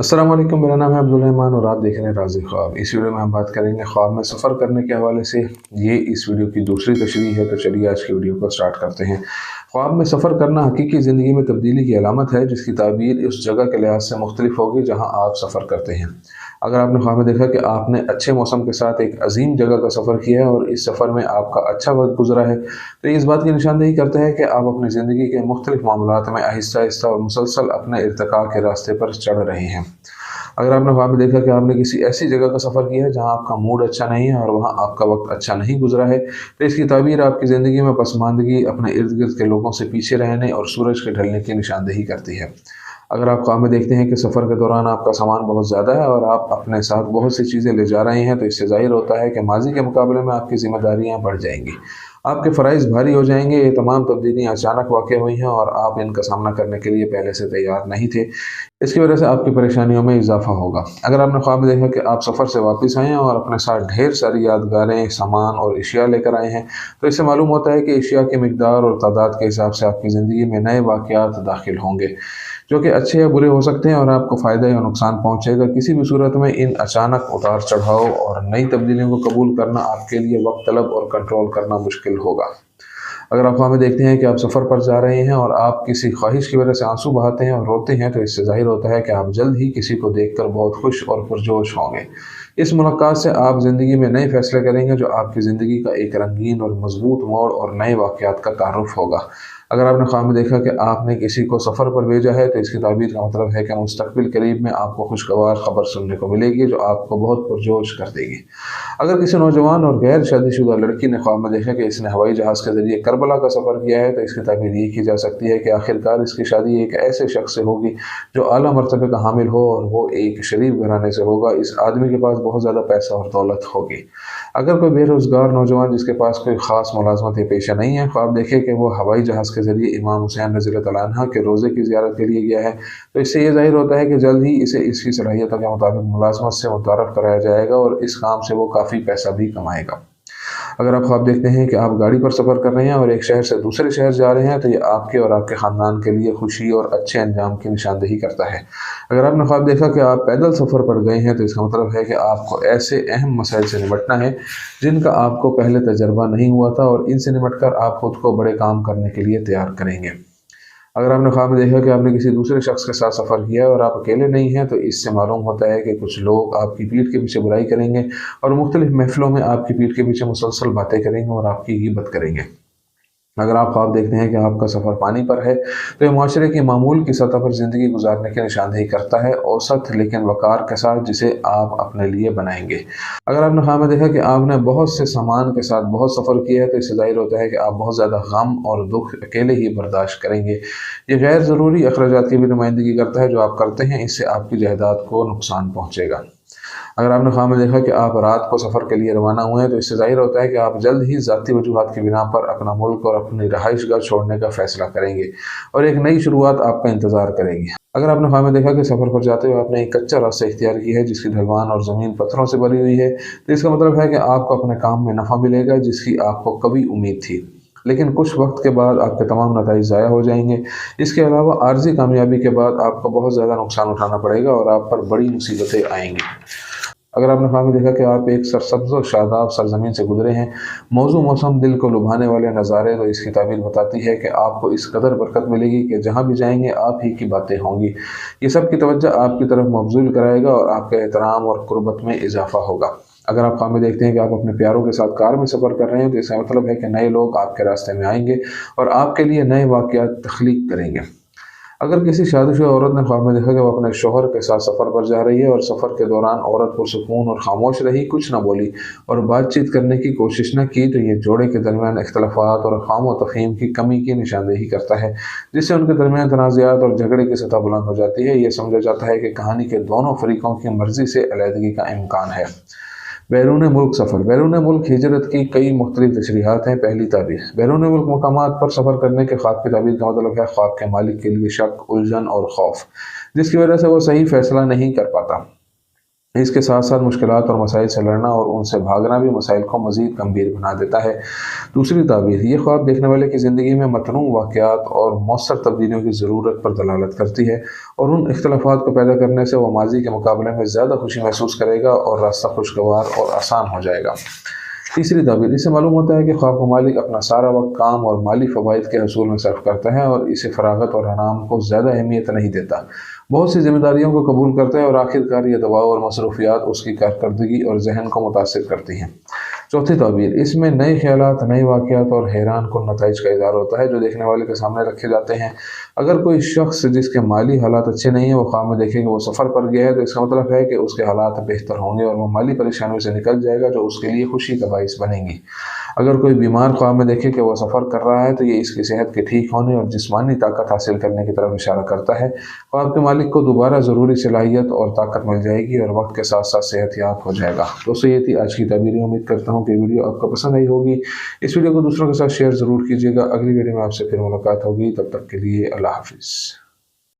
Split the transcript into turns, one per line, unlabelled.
अस्सलाम वालेकुम, मेरा नाम है अब्दुल रहमान और आप देख रहे हैं राज़ी ख्वाब। इस वीडियो में हम बात करेंगे ख्वाब में सफ़र करने के हवाले से। ये इस वीडियो की दूसरी तशरीह है, तो चलिए आज की वीडियो को स्टार्ट करते हैं। ख्वाब में सफ़र करना हकीकी ज़िंदगी में तब्दीली की अलामत है, जिसकी ताबीर उस जगह के लिहाज से मुख्तलिफ होगी जहाँ आप सफ़र करते हैं। अगर आपने ख्वाब में देखा कि आपने अच्छे मौसम के साथ एक अजीम जगह का सफ़र किया है और इस सफ़र में आपका अच्छा वक्त गुजरा है, तो ये इस बात की निशानदेही करता है कि आप अपनी ज़िंदगी के मुख्तलिफ मामलात में आहिस्ता आहिस्ता और मुसलसल अपने इर्तिका के रास्ते पर चढ़ रहे हैं। अगर आपने ख्वाब में देखा कि आपने किसी ऐसी जगह का सफ़र किया है जहाँ आपका मूड अच्छा नहीं है और वहाँ आपका वक्त अच्छा नहीं गुजरा है, तो इसकी ताबीर आपकी ज़िंदगी में पसमानदगी, अपने इर्द गिर्द के लोगों से पीछे रहने और सूरज के ढलने की निशानदेही करती है। अगर आप ख्वाब में देखते हैं कि सफ़र के दौरान आपका सामान बहुत ज़्यादा है और आप अपने साथ बहुत सी चीज़ें ले जा रहे हैं, तो इससे ज़ाहिर होता है कि माजी के मुकाबले में आपकी ज़िम्मेदारियाँ बढ़ जाएंगी, आपके फ़राइज़ भारी हो जाएंगे। ये तमाम तब्दीलियाँ अचानक वाक़ हुई हैं और आप इनका सामना करने के लिए पहले से तैयार नहीं थे। इसकी वजह से आपकी परेशानियों में इजाफा होगा। अगर आपने ख्वाब में देखा कि आप सफ़र से वापस आए हैं और अपने साथ ढेर सारी यादगारें, सामान और अशिया लेकर आए हैं, तो इससे मालूम होता है कि अशिया की मिकदार और तादाद के हिसाब से आपकी ज़िंदगी में नए वाक़यात दाखिल होंगे, जो कि अच्छे या बुरे हो सकते हैं और आपको फ़ायदा या नुकसान पहुँचेगा। किसी भी सूरत में इन अचानक उतार चढ़ाव और नई तब्दीलियों को कबूल करना आपके लिए वक्त तलब और कंट्रोल करना मुश्किल होगा। अगर आप ख्वाब में देखते हैं कि आप सफ़र पर जा रहे हैं और आप किसी ख्वाहिश की वजह से आंसू बहाते हैं और रोते हैं, तो इससे ज़ाहिर होता है कि आप जल्द ही किसी को देखकर बहुत खुश और पुरजोश होंगे। इस मुलाकात से आप ज़िंदगी में नए फ़ैसले करेंगे, जो आपकी ज़िंदगी का एक रंगीन और मजबूत मोड़ और नए वाक़यात का तारुफ होगा। अगर आपने ख्वाब में देखा कि आपने किसी को सफ़र पर भेजा है, तो इसकी ताबीर का मतलब है कि मुस्तक़बिल करीब में आपको खुशगवार ख़बर सुनने को मिलेगी, जो आपको बहुत पुरजोश कर देगी। अगर किसी नौजवान और गैर शादीशुदा लड़की ने ख्वाब में देखा कि इसने हवाई जहाज़ के ज़रिए करबला का सफ़र किया है, तो इसकी ताबीर ये की जा सकती है कि आखिरकार इसकी शादी एक ऐसे शख्स से होगी जो आला मर्तबे का हामिल हो और वो एक शरीफ घराने से होगा। इस आदमी के पास बहुत ज़्यादा पैसा और दौलत होगी। अगर कोई बेरोज़गार नौजवान जिसके पास कोई ख़ास मुलाजमत या पेशा नहीं है, ख्वाब देखे कि वो हवाई जहाज़ के ज़रिए इमाम हुसैन रज़ियल्लाहु तआला अन्हा के रोज़े की ज़ियारत के लिए गया है, तो इससे ये ज़ाहिर होता है कि जल्द ही इसे इसकी सलाहियतों के मुताबिक मुलाजमत से मुतारफ़ कराया जाएगा और इस काम से वो काफ़ी पैसा भी कमाएगा। अगर आप ख्वाब देखते हैं कि आप गाड़ी पर सफ़र कर रहे हैं और एक शहर से दूसरे शहर जा रहे हैं, तो ये आपके और आपके ख़ानदान के लिए खुशी और अच्छे अंजाम की निशानदेही करता है। अगर आपने ख्वाब देखा कि आप पैदल सफ़र पर गए हैं, तो इसका मतलब है कि आपको ऐसे अहम मसाइल से निपटना है जिनका आपको पहले तजर्बा नहीं हुआ था, और इनसे निपट कर आप खुद को बड़े काम करने के लिए तैयार करेंगे। अगर आपने ख्वाब में देखा कि आपने किसी दूसरे शख्स के साथ सफ़र किया है और आप अकेले नहीं हैं, तो इससे मालूम होता है कि कुछ लोग आपकी पीठ के पीछे बुराई करेंगे और मुख्तलिफ महफ़िलों में आपकी पीठ के पीछे मुसलसल बातें करेंगे और आपकी ग़ीबत करेंगे। अगर आप ख्वाब देखते हैं कि आपका सफ़र पानी पर है, तो ये माशरे की मामूल की सतह पर ज़िंदगी गुजारने की निशानदेही करता है, औसत लेकिन वक़ार के साथ, जिसे आप अपने लिए बनाएंगे। अगर आपने ख्वाब में देखा कि आपने बहुत से सामान के साथ बहुत सफ़र किया है, तो इससे ज़ाहिर होता है कि आप बहुत ज़्यादा गम और दुख अकेले ही बर्दाश्त करेंगे। ये गैर ज़रूरी अखराजात की भी नुमाइंदगी करता है जो आप करते हैं, इससे आपकी जायदाद को नुकसान पहुँचेगा। अगर आपने ख्वाब में देखा कि आप रात को सफ़र के लिए रवाना हुए हैं, तो इससे ज़ाहिर होता है कि आप जल्द ही ज़ाती वजूहात की बिना पर अपना मुल्क और अपनी रहाइशगाह छोड़ने का फ़ैसला करेंगे और एक नई शुरुआत आपका इंतज़ार करेगी। अगर आपने ख्वाब में देखा कि सफ़र पर जाते हुए आपने एक कच्चा रास्ता इख्तियार किया है जिसकी ढलवान और ज़मीन पत्थरों से भरी हुई है, तो इसका मतलब है कि आपको अपने काम में नफ़ा मिलेगा जिसकी आपको कभी उम्मीद थी, लेकिन कुछ वक्त के बाद आपके तमाम नताइज ज़ाया हो जाएंगे। इसके अलावा आर्जी कामयाबी के बाद आपको बहुत ज़्यादा नुकसान उठाना पड़ेगा और आप पर बड़ी मुसीबतें आएंगी। अगर आपने ख्वाब में देखा कि आप एक सरसब्ज़ और शादाब सरजमीन से गुजरे हैं, मौजू मौसम दिल को लुभाने वाले नज़ारे, तो इसकी ताबीर बताती है कि आपको इस कदर बरकत मिलेगी कि जहाँ भी जाएंगे आप ही की बातें होंगी। ये सब की तवज्जो आपकी तरफ मबज़ूल कराएगा और आपके एहतराम और कुर्बत में इजाफा होगा। अगर आप ख्वाब में देखते हैं कि आप अपने प्यारों के साथ कार में सफ़र कर रहे हैं, तो इसका मतलब है कि नए लोग आपके रास्ते में आएंगे और आपके लिए नए वाक़यात तख्लीक करेंगे। अगर किसी शादीशुदा औरत ने ख्वाब में देखा कि वो अपने शौहर के साथ सफ़र पर जा रही है और सफ़र के दौरान औरत पुरसुकून और खामोश रही, कुछ ना बोली और बातचीत करने की कोशिश न की, तो ये जोड़े के दरमियान इख्तलाफात और ख़ाम व तफ़हीम की कमी की निशानदेही करता है, जिससे उनके दरमियान तनाज़ात और झगड़े की सतह बुलंद हो जाती है। ये समझा जाता है कि कहानी के दोनों फ़रीक़ों की मर्ज़ी से अलहदगी का इम्कान है। बैरून मुल्क सफ़र। बैरून मुल्क हिजरत की कई मुख्तलिफ तशरीहात हैं। पहली ताबीर, बैरून मुल्क मकामात पर सफ़र करने के ख्वाब की ताबीर का मतलब है ख्वाब के मालिक के लिए शक, उलझन और खौफ, जिसकी वजह से वो सही फ़ैसला नहीं कर पाता। इसके साथ साथ मुश्किलात और मसाइल से लड़ना और उनसे भागना भी मसाइल को मज़ीद गंभीर बना देता है। दूसरी ताबीर, ये ख्वाब देखने वाले की ज़िंदगी में मतनू वाक़यात और मौसर तब्दीलियों की ज़रूरत पर दलालत करती है और उन इख्तलाफात को पैदा करने से वह माजी के मुकाबले में ज़्यादा खुशी महसूस करेगा और रास्ता खुशगवार और आसान हो जाएगा। तीसरी ताबीर, इससे मालूम होता है कि ख्वाब का मालिक अपना सारा वक्त काम और माली फ़वाइद के हसूल में सर्फ करता है और इसे फ़रागत और आराम को ज़्यादा अहमियत नहीं देता। बहुत सी जिम्मेदारियों को कबूल करता है और आखिरकार ये दबाव और मसरूफियात उसकी कारकर्दगी और जहन को मुतासिर करती हैं। चौथी ताबीर, इसमें नए ख्यालात, नए वाक़यात और हैरान कुन नताइज का इज़हार होता है जो देखने वाले के सामने रखे जाते हैं। अगर कोई शख्स जिसके माली हालात अच्छे नहीं हैं वो ख्वाब में देखेंगे वो सफ़र पर गया है, तो इसका मतलब है कि उसके हालात बेहतर होंगे और वो माली परेशानियों से निकल जाएगा जो उसके लिए खुशी का बाइस बनेंगी। अगर कोई बीमार ख्वाब में देखे कि वह सफ़र कर रहा है तो ये इसकी सेहत के ठीक होने और जिस्मानी ताकत हासिल करने की तरफ इशारा करता है। ख्वाब के मालिक को दोबारा ज़रूरी सलाहियत और ताकत मिल जाएगी और वक्त के साथ साथ सेहतयाब हो जाएगा। दोस्तों, ये थी आज की ताबीरें। उम्मीद करता हूँ कि वीडियो आपको पसंद आई होगी। इस वीडियो को दूसरों के साथ शेयर ज़रूर कीजिएगा। अगली वीडियो में आपसे फिर मुलाकात होगी। तब तक के लिए अल्लाह हाफिज़।